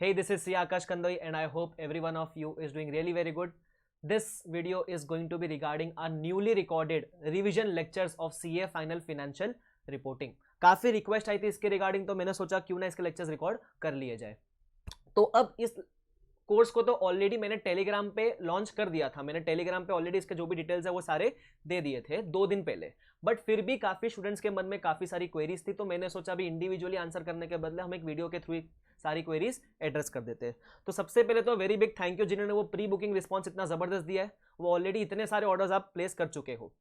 Hey, this is Aakash Kandoi and I hope every one of you is doing really very good. This video is going to be regarding our newly recorded revision lectures of CA Final Financial Reporting. काफी request आई थी इसके regarding, तो मैंने सोचा क्यों ना इसके lectures record कर लिए जाए। तो अब इस कोर्स को तो ऑलरेडी मैंने टेलीग्राम पे लॉन्च कर दिया था। मैंने टेलीग्राम पे ऑलरेडी इसके जो भी डिटेल्स है वो सारे दे दिए थे 2 दिन पहले, बट फिर भी काफी स्टूडेंट्स के मन में काफी सारी क्वेरीज थी, तो मैंने सोचा अभी इंडिविजुअली आंसर करने के बदले हम एक वीडियो के थ्रू सारी क्वेरीज एड्रेस कर देते हैं। तो सबसे पहले तो वेरी बिग थैंक यू जिन्होंने वो प्री बुकिंग रिस्पॉन्स इतना जबरदस्त दिया है। वो ऑलरेडी इतने सारे ऑर्डर्स आप प्लेस कर चुके हो।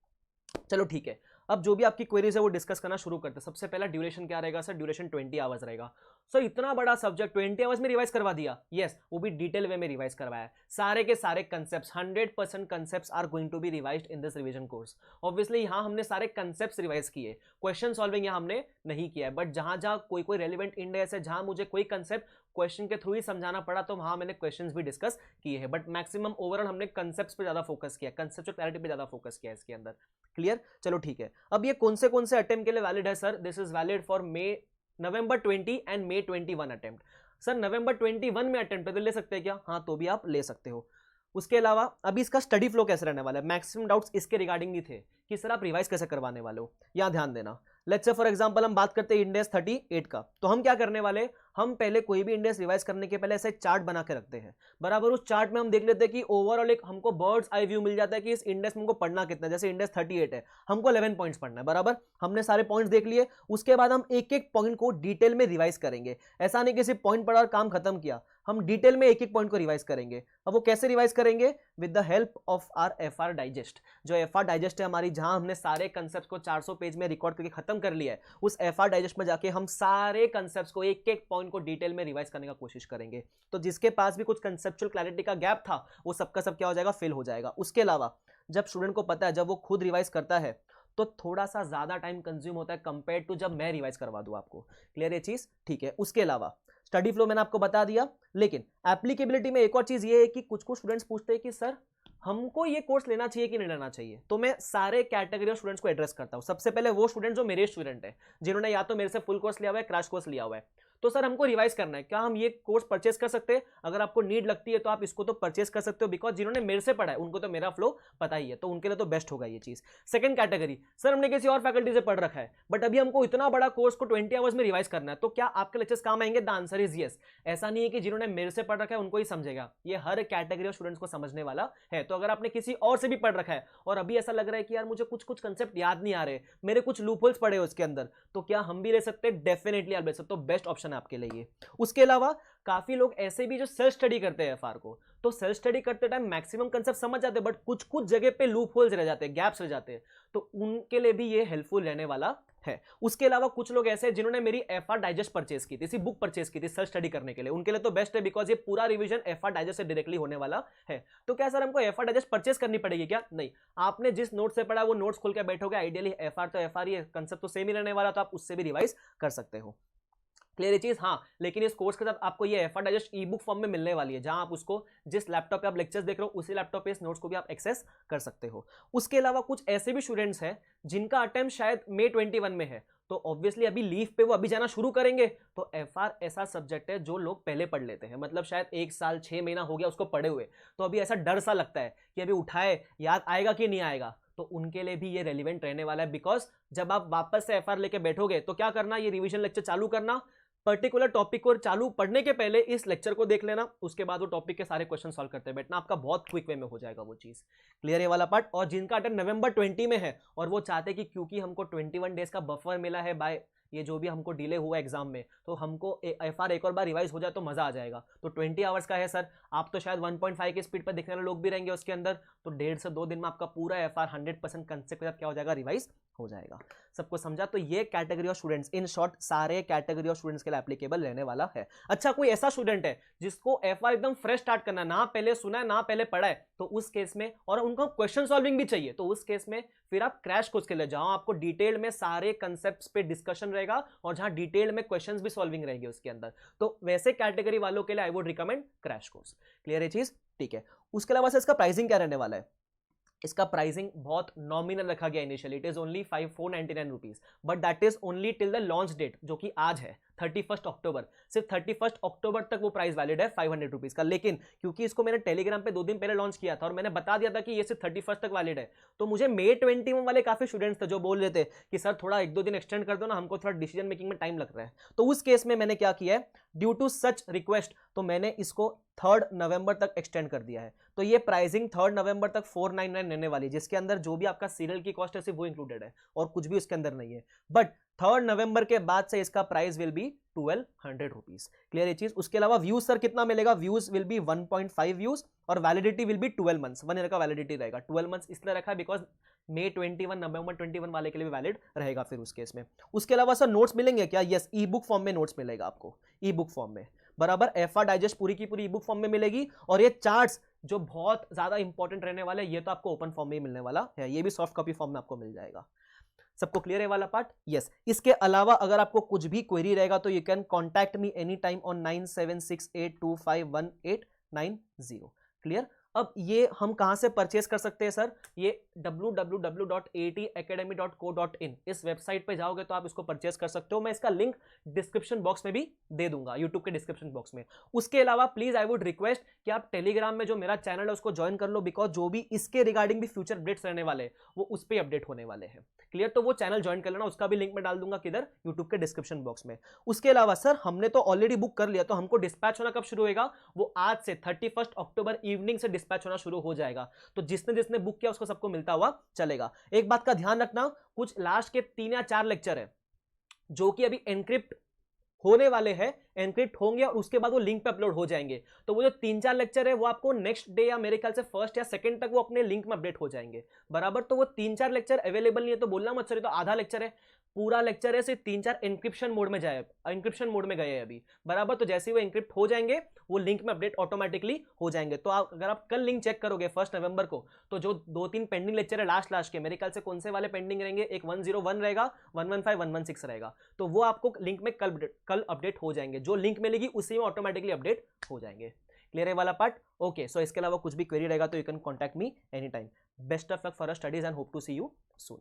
चलो ठीक है, अब जो भी आपकी क्वेरीज है वो डिस्कस करना शुरू करते हैं। सबसे पहला ड्यूरेशन क्या रहेगा सर? ड्यूरेशन 20 आवर्स रहेगा। सर इतना बड़ा सब्जेक्ट 20 आवर्स में रिवाइज करवा दिया? यस, वो भी डिटेल वे में रिवाइज करवाया। सारे के सारे concepts 100% concepts are going to be revised in this revision course. Obviously यहाँ हमने सारे कंसेप्ट्स रिवाइज किए, क्वेश्चन सॉल्विंग यहाँ हमने नहीं किया है, बट जहां जहां कोई रेलिवेंट इंडेक्स है, जहां मुझे कोई कंसेप्ट क्वेश्चन के थ्रू ही समझाना पड़ा, तो वहां मैंने क्वेश्चंस भी डिस्कस किए हैं, बट मैक्सिमम ओवरऑल हमने कंसेप्ट्स पे ज्यादा फोकस किया, कंसेप्चुअल क्लैरिटी पे ज्यादा फोकस किया इसके अंदर। क्लियर? चलो ठीक है। अब ये कौन से अटेम्प्ट के लिए वैलिड है sir? This is valid for November 20 and May 21 attempt. Sir नवंबर 21 में अटेम्प्ट तो ले सकते हैं क्या? हाँ, तो भी आप ले सकते हो। उसके अलावा अभी इसका स्टडी फ्लो कैसे रहने वाला है? मैक्सिमम डाउट्स इसके रिगार्डिंग भी थे कि सर आप रिवाइज कैसे करवाने वाले हो। यहाँ ध्यान देना, लेट्स से फॉर एग्जांपल हम बात करते हैं इंडेक्स 38 का, तो हम क्या करने वाले, हम पहले कोई भी इंडेक्स रिवाइज करने के पहले ऐसे चार्ट बना के रखते हैं। बराबर उस चार्ट में हम देख लेते हैं कि ओवरऑल एक हमको बर्ड्स आई व्यू मिल जाता है कि इस इंडेक्स में हमको पढ़ना कितना है। जैसे इंडेक्स 38 है, हमको 11 पॉइंट्स पढ़ना है। बराबर, हमने सारे पॉइंट्स देख लिए। उसके बाद हम एक एक पॉइंट को डिटेल में रिवाइज करेंगे। ऐसा नहीं कि सिर्फ पॉइंट पढ़ा और काम खत्म किया, हम डिटेल में एक एक पॉइंट को रिवाइज करेंगे। अब वो कैसे रिवाइज करेंगे? With the help of R FR digest. जो एफआर डाइजेस्ट है हमारी, जहां हमने सारे कंसेप्ट को 400 पेज में रिकॉर्ड करके खत्म कर लिया है, उस एफआर डाइजेस्ट में जाके हम सारे कंसेप्ट्स को एक एक पॉइंट को डिटेल में रिवाइज करने का कोशिश करेंगे। तो जिसके पास भी कुछ कंसेप्चुअल क्लैरिटी का गैप था, वो सबका सब क्या हो जाएगा? फिल हो जाएगा। उसके अलावा जब स्टूडेंट को पता है, जब वो खुद रिवाइज करता है तो थोड़ा सा ज्यादा टाइम कंज्यूम होता है कंपेयर टू जब मैं रिवाइज करवा दूं आपको। क्लियर ये चीज? ठीक है। उसके अलावा स्टडी फ्लो मैंने आपको बता दिया, लेकिन एप्लीकेबिलिटी में एक और चीज ये है कि कुछ स्टूडेंट्स पूछते हैं कि सर हमको ये कोर्स लेना चाहिए कि नहीं लेना चाहिए। तो मैं सारे कैटेगरी ऑफ स्टूडेंट्स को एड्रेस करता हूं। सबसे पहले वो स्टूडेंट जो मेरे स्टूडेंट है, जिन्होंने या तो मेरे से फुल कोर्स लिया हुआ है, क्रैश कोर्स लिया हुआ है। तो सर हमको रिवाइज करना है, क्या हम ये कोर्स परचेस कर सकते हैं? अगर आपको नीड लगती है तो आप इसको तो परचेस कर सकते हो, बिकॉज जिन्होंने मेरे से पढ़ा है उनको तो मेरा फ्लो पता ही है, तो उनके लिए तो बेस्ट होगा ये चीज। सेकंड कैटेगरी, सर हमने किसी और फैकल्टी से पढ़ रखा है, बट अभी हमको इतना बड़ा कोर्स को 20 आवर्स में रिवाइज करना है, तो क्या आपके लेक्चर्स काम आएंगे? The answer is yes. ऐसा नहीं है कि जिन्होंने मेरे से पढ़ रखा है उनको ही समझेगा, ये हर कैटेगरी ऑफ स्टूडेंट्स को समझने वाला है। तो अगर आपने किसी और से भी पढ़ रखा है और अभी ऐसा लग रहा है कि यार मुझे कुछ कंसेप्ट याद नहीं आ रहे, मेरे कुछ लूपहोल्स पड़े हो उसके अंदर, तो क्या हम भी ले सकते हैं? डेफिनेटली आप ले सकते हो, बेस्ट ऑप्शन है आपके लिए। उसके अलावा काफी लोग ऐसे भी जो सेल्फ स्टडी करते हैं एफआर को, तो सेल्फ स्टडी करते टाइम मैक्सिमम कंसेप्ट समझ जाते हैं, बट कुछ जगह पे लूप होल्स रह जाते हैं, गैप्स रह जाते हैं, तो उनके लिए भी ये हेल्पफुल रहने वाला है। उसके अलावा कुछ लोग ऐसे हैं जिन्होंने मेरी एफआर डाइजेस्ट परचेस की थी, इसी बुक परचेस की थी सेल्फ स्टडी करने के लिए, उनके लिए तो बेस्ट है, बिकॉज ये पूरा रिवीजन एफआर डाइजेस्ट से डायरेक्टली होने वाला है। तो क्या सर हमको एफआर डाइजेस्ट परचेस करनी पड़ेगी क्या? नहीं, आपने जिस नोट से पढ़ा वो नोट्स खोल के बैठोगे, आइडियली एफआर तो एफआर ही है, कंसेप्ट तो सेम ही रहने वाला, तो आप उससे भी रिवाइज कर सकते हो। क्लियर ये चीज? हाँ, लेकिन इस कोर्स के साथ आपको ये एफआर डाइजेस्ट ई बुक फॉर्म में मिलने वाली है, जहां आप उसको जिस लैपटॉप पे आप लेक्चर्स देख रहे हो उसी लैपटॉप पे इस नोट्स को भी आप एक्सेस कर सकते हो। उसके अलावा कुछ ऐसे भी स्टूडेंट्स हैं जिनका अटेम्प्ट शायद May 21 में है, तो ऑब्वियसली अभी लीव पे वो अभी जाना शुरू करेंगे, तो एफआर ऐसा सब्जेक्ट है जो लोग पहले पढ़ लेते हैं, मतलब शायद 1 साल 6 महीना हो गया उसको पढ़े हुए, तो अभी ऐसा डर सा लगता है कि अभी उठाए याद आएगा कि नहीं आएगा, तो उनके लिए भी ये रेलिवेंट रहने वाला है। बिकॉज जब आप वापस से एफआर लेके बैठोगे तो क्या करना, ये रिवीजन लेक्चर चालू करना, पर्टिकुलर टॉपिक को चालू पढ़ने के पहले इस लेक्चर को देख लेना, उसके बाद वो टॉपिक के सारे क्वेश्चन सॉल्व करते बैठना, आपका बहुत क्विक वे में हो जाएगा वो चीज। क्लियर है वाला पार्ट? और जिनका अटेम्प्ट नवंबर 20 में है और वो चाहते हैं कि क्योंकि हमको 21 डेज का बफर मिला है बाय ये जो भी हमको डिले हुआ एग्जाम में, तो हमको एफआर एक और बार रिवाइज हो जाए तो मजा आ जाएगा, तो 20 आवर्स का है सर। आप तो शायद 1.5 की स्पीड पर देखने वाले लोग भी रहेंगे उसके अंदर, तो 1.5 से 2 दिन में आपका पूरा एफआर 100% कंसेप्ट के साथ क्या हो जाएगा? रिवाइज हो जाएगा। सबको समझा? तो ये category of students, in short सारे कैटेगरी ऑफ स्टूडेंट्स के लिए एप्लीकेबल रहने वाला है। अच्छा, कोई ऐसा स्टूडेंट है जिसको एफआर एकदम फ्रेश स्टार्ट करना है, ना पहले सुना है ना पहले पढ़ा है, तो उस केस में, और उनको क्वेश्चन सॉल्विंग भी चाहिए, तो उस केस में फिर आप क्रैश कोर्स के लिए जाओ, आपको डिटेल में सारे कंसेप्ट्स पे डिस्कशन रहेगा और जहां डिटेल में क्वेश्चंस भी सॉल्विंग रहेगी उसके अंदर, तो वैसे कैटेगरी वालों के लिए I would recommend crash course. Clear है चीज? ठीक है। उसके अलावा इसका प्राइसिंग क्या रहने वाला है? इसका प्राइसिंग बहुत नॉमिनल रखा गया initially, it is only 499 rupees, but that is only till the launch date, जो कि आज है 31 अक्टूबर, सिर्फ 31 अक्टूबर तक वो प्राइस वैलिड है 500 रुपीज का। लेकिन क्योंकि इसको मैंने टेलीग्राम पे 2 दिन पहले लॉन्च किया था और मैंने बता दिया था कि ये सिर्फ 31 तक वैलिड है, तो मुझे May 21 वाले काफी स्टूडेंट्स थे जो बोल रहे थे कि सर थोड़ा 1-2 दिन एक्सटेंड कर दो ना, हमको थोड़ा डिसीजन मेकिंग में टाइम लग रहा है। तो उस केस में मैंने क्या किया है, ड्यू टू सच रिक्वेस्ट, तो मैंने इसको 3 नवंबर तक एक्सटेंड कर दिया है। तो ये प्राइसिंग 3 नवंबर तक 499 रहने वाली, जिसके अंदर जो भी आपका सीरियल की कॉस्ट है सिर्फ वो इंक्लूडेड है और कुछ भी उसके अंदर नहीं है। बट 3 नवंबर के बाद से इसका price will be 1200 rupees. Clear ये चीज। उसके अलावा व्यूज सर कितना मिलेगा, व्यूज विल बी 1.5 व्यूज और validity will be 12 months, 1 year का वैलिडिटी रहेगा। 12 मंथ्स इसलिए रखा है बिकॉज May 21 नवंबर 21 वाले के लिए भी वैलिड रहेगा फिर उस केस में। उसके अलावा सर नोट्स मिलेंगे क्या, यस, ई बुक फॉर्म में नोट्स मिलेगा आपको, ई बुक फॉर्म में बराबर। एफआर डाइजेस्ट पूरी की पूरी ई बुक फॉर्म में मिलेगी और ये चार्ट्स जो बहुत ज्यादा इंपॉर्टेंट रहने वाला है, ये तो आपको ओपन फॉर्म में ही मिलने वाला है, ये भी सॉफ्ट कॉपी फॉर्म में आपको मिल जाएगा। सबको क्लियर है वाला पार्ट, यस। इसके अलावा अगर आपको कुछ भी क्वेरी रहेगा तो you can contact me any time on 9768251890। Clear. अब ये हम कहां से परचेस कर सकते हैं सर, ये www.atacademy.co.in इस वेबसाइट पे जाओगे तो आप इसको परचेस कर सकते हो। मैं इसका लिंक डिस्क्रिप्शन बॉक्स में भी दे दूंगा, यूट्यूब के डिस्क्रिप्शन बॉक्स में। उसके अलावा प्लीज आई वुड रिक्वेस्ट कि आप टेलीग्राम में जो मेरा चैनल है उसको ज्वाइन कर लो, बिकॉज जो भी इसके रिगार्डिंग भी फ्यूचर अपडेट्स रहने वाले वो उस पर अपडेट होने वाले हैं। क्लियर। तो वो चैनल ज्वाइन कर लेना, उसका भी लिंक मैं डाल दूंगा किधर, यूट्यूब के डिस्क्रिप्शन बॉक्स में। उसके अलावा सर हमने तो ऑलरेडी बुक कर लिया, तो हमको डिस्पैच होना कब शुरू होगा, वो आज से 31 अक्टूबर इवनिंग से डिस्पैच होना शुरू हो जाएगा। तो जिसने जिसने बुक किया उसको सबको मिलता हुआ चलेगा। एक बात का ध्यान रखना, कुछ लास्ट के 3 या 4 लेक्चर है जो कि अभी एनक्रिप्ट होने वाले हैं, एनक्रिप्ट होंगे और उसके बाद वो लिंक पे अपलोड हो जाएंगे। तो वो जो 3-4 लेक्चर है वो आपको नेक्स्ट डे या मेरे ख्याल से 1 या 2 तक वो अपने लिंक में अपडेट हो जाएंगे बराबर। तो वो 3-4 लेक्चर अवेलेबल नहीं है तो बोलना मत सर तो आधा लेक्चर है, पूरा लेक्चर है, सिर्फ 3-4 एनक्रिप्शन मोड में जाए, एनक्रिप्शन मोड में गए हैं अभी बराबर। तो जैसे ही वो एनक्रिप्ट हो जाएंगे वो लिंक में अपडेट ऑटोमेटिकली हो जाएंगे। तो अगर आप कल लिंक चेक करोगे 1 नवंबर को, तो जो 2-3 पेंडिंग लेक्चर है लास्ट के, मेरे ख्याल से कौन से वाले पेंडिंग रहेंगे, एक 101 रहेगा, 115, 116 रहेगा, तो वो आपको लिंक में कल अपडेट हो जाएंगे। जो लिंक मिलेगी उसी में ऑटोमेटिकली अपडेट हो जाएंगे। क्लियर है वाला पार्ट, ओके। सो इसके अलावा कुछ भी क्वेरी रहेगा तो you can contact me any time. Best of luck for studies and hope to see you soon.